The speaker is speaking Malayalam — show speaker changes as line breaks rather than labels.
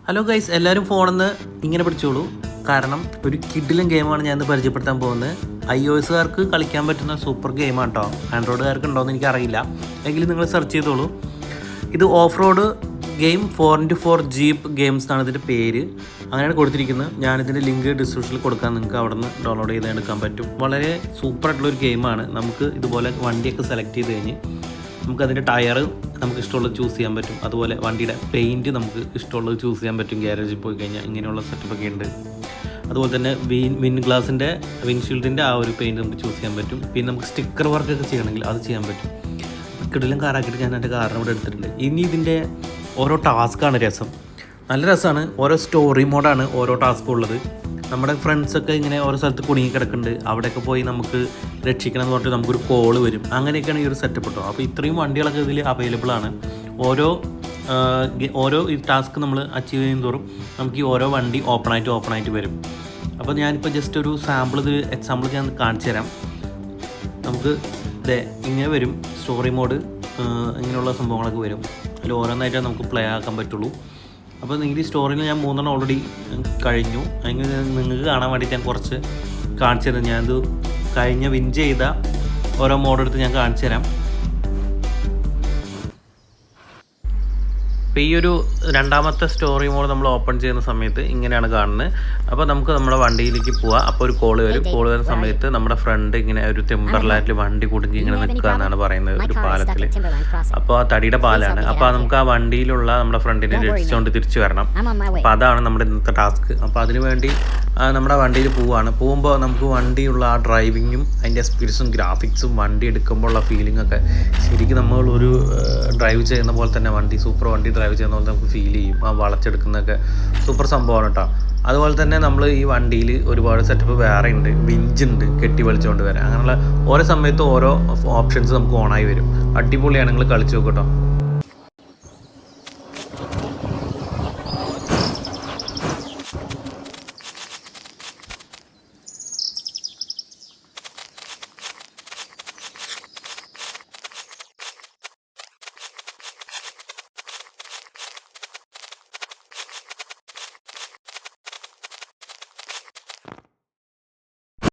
ഹലോ ഗൈസ്, എല്ലാവരും ഫോണിൽ നിന്ന് ഇങ്ങനെ പിടിച്ചോളൂ. കാരണം ഒരു കിഡിലും ഗെയിമാണ് ഞാൻ ഇന്ന് പരിചയപ്പെടുത്താൻ പോകുന്നത്. iOS-കാർക്ക് കളിക്കാൻ പറ്റുന്ന സൂപ്പർ ഗെയിമാണ് കേട്ടോ. ആൻഡ്രോയിഡുകാർക്ക് ഉണ്ടോയെന്ന് എനിക്കറിയില്ല, എങ്കിലും നിങ്ങൾ സെർച്ച് ചെയ്തോളൂ. ഇത് off road game 4x4 jeep games എന്നാണ് ഇതിൻ്റെ പേര്. അങ്ങനെയാണ് കൊടുത്തിരിക്കുന്നത്. ഞാനിതിൻ്റെ ലിങ്ക് ഡിസ്ക്രിപ്ഷനിൽ കൊടുക്കാൻ, നിങ്ങൾക്ക് അവിടെ നിന്ന് ഡൗൺലോഡ് ചെയ്ത് എടുക്കാൻ പറ്റും. വളരെ സൂപ്പറായിട്ടുള്ളൊരു ഗെയിമാണ്. നമുക്ക് ഇതുപോലെ വണ്ടിയൊക്കെ സെലക്ട് ചെയ്ത് കഴിഞ്ഞ് നമുക്കതിൻ്റെ ടയർ നമുക്ക് ഇഷ്ടമുള്ളത് ചൂസ് ചെയ്യാൻ പറ്റും. അതുപോലെ വണ്ടിയുടെ പെയിൻറ്റ് നമുക്ക് ഇഷ്ടമുള്ളത് ചൂസ് ചെയ്യാൻ പറ്റും. ഗ്യാരേജിൽ പോയി കഴിഞ്ഞാൽ ഇങ്ങനെയുള്ള സെറ്റപ്പൊക്കെ ഉണ്ട്. അതുപോലെ തന്നെ വിൻഡ് വിൻഷീൽഡിൻ്റെ ആ ഒരു പെയിൻറ്റ് നമുക്ക് ചൂസ് ചെയ്യാൻ പറ്റും. പിന്നെ നമുക്ക് സ്റ്റിക്കർ വർക്കൊക്കെ ചെയ്യണമെങ്കിൽ അത് ചെയ്യാൻ പറ്റും. കിടിലും കാറാക്കിയിട്ട് ഞാൻ എൻ്റെ കാറിനെ ഇവിടെ എടുത്തിട്ടുണ്ട്. ഇനി ഇതിൻ്റെ ഓരോ ടാസ്ക്കാണ് രസം. നല്ല രസമാണ്. ഓരോ സ്റ്റോറി മോഡാണ് ഓരോ ടാസ്കും ഉള്ളത്. നമ്മുടെ ഫ്രണ്ട്സൊക്കെ ഇങ്ങനെ ഓരോ സ്ഥലത്ത് കുടുങ്ങി കിടക്കുന്നുണ്ട്. അവിടെയൊക്കെ പോയി നമുക്ക് രക്ഷിക്കണം എന്ന് പറഞ്ഞിട്ട് നമുക്കൊരു കോള് വരും. അങ്ങനെയൊക്കെയാണ് ഈ ഒരു സെറ്റപ്പ് കേട്ടോ. അപ്പോൾ ഇത്രയും വണ്ടികളൊക്കെ ഇതിൽ അവൈലബിൾ ആണ്. ഓരോ ഈ ടാസ്ക് നമ്മൾ അച്ചീവ് ചെയ്യുന്നതോറും നമുക്ക് ഈ ഓരോ വണ്ടി ഓപ്പണായിട്ട് വരും. അപ്പോൾ ഞാനിപ്പോൾ ജസ്റ്റ് ഒരു എക്സാമ്പിൾ ഞാൻ കാണിച്ചു തരാം. നമുക്ക് ഇങ്ങനെ വരും. സ്റ്റോറി മോഡ് ഇങ്ങനെയുള്ള സംഭവങ്ങളൊക്കെ വരും. അതിൽ ഓരോന്നായിട്ടേ നമുക്ക് പ്ലേ ആക്കാൻ പറ്റുള്ളൂ. അപ്പോൾ ഈ സ്റ്റോറിയിൽ ഞാൻ 3 ഓൾറെഡി കഴിഞ്ഞു. അങ്ങനെ നിങ്ങൾക്ക് കാണാൻ വേണ്ടിയിട്ട് ഞാൻ കുറച്ച് കാണിച്ചു തരാം. ഞാനിത് വിൻ ചെയ്ത ഓരോ മോഡെടുത്ത് ഞാൻ കാണിച്ചു തരാം. അപ്പോൾ ഈ ഒരു രണ്ടാമത്തെ സ്റ്റോറി മോഡ് നമ്മൾ ഓപ്പൺ ചെയ്യുന്ന സമയത്ത് ഇങ്ങനെയാണ് കാണുന്നത്. അപ്പോൾ നമുക്ക് നമ്മുടെ വണ്ടിയിലേക്ക് പോവാം. അപ്പോൾ ഒരു കോള് വരുന്ന സമയത്ത് നമ്മുടെ ഫ്രണ്ട് ഇങ്ങനെ ഒരു ടിമ്പർലാൻഡിൽ വണ്ടി കുടുങ്ങി ഇങ്ങനെ നിൽക്കുക എന്നാണ് പറയുന്നത്, ഒരു പാലത്തിൽ. അപ്പോൾ ആ തടിയുടെ പാലാണ്. അപ്പോൾ നമുക്ക് ആ വണ്ടിയിലുള്ള നമ്മുടെ ഫ്രണ്ടിനെ രക്ഷിച്ചുകൊണ്ട് തിരിച്ചു വരണം. അപ്പോൾ അതാണ് നമ്മുടെ ഇന്നത്തെ ടാസ്ക്. അപ്പോൾ അതിനുവേണ്ടി നമ്മുടെ വണ്ടിയിൽ പോകുമ്പോൾ നമുക്ക് വണ്ടിയുള്ള ആ ഡ്രൈവിങ്ങും അതിൻ്റെ എക്സ്പീരിയൻസും ഗ്രാഫിക്സും വണ്ടി എടുക്കുമ്പോഴുള്ള ഫീലിംഗൊക്കെ ശരിക്കും നമ്മളൊരു ഡ്രൈവ് ചെയ്യുന്ന പോലെ തന്നെ സൂപ്പർ വണ്ടി ഡ്രൈവ് ചെയ്യുന്ന പോലെ നമുക്ക് ഫീൽ ചെയ്യും. ആ വളച്ചെടുക്കുന്നതൊക്കെ സൂപ്പർ സംഭവമാണ് കേട്ടോ. അതുപോലെ തന്നെ നമ്മൾ ഈ വണ്ടിയിൽ ഒരുപാട് സെറ്റപ്പ് വേറെ ഉണ്ട്. വിഞ്ചുണ്ട്, കെട്ടി വലിച്ചുകൊണ്ട് വരാം. അങ്ങനെയുള്ള ഓരോ സമയത്തും ഓരോ ഓപ്ഷൻസ് നമുക്ക് ഓണായി വരും. അടിപൊളിയാണ്, നിങ്ങൾ കളിച്ച് നോക്കട്ടോ.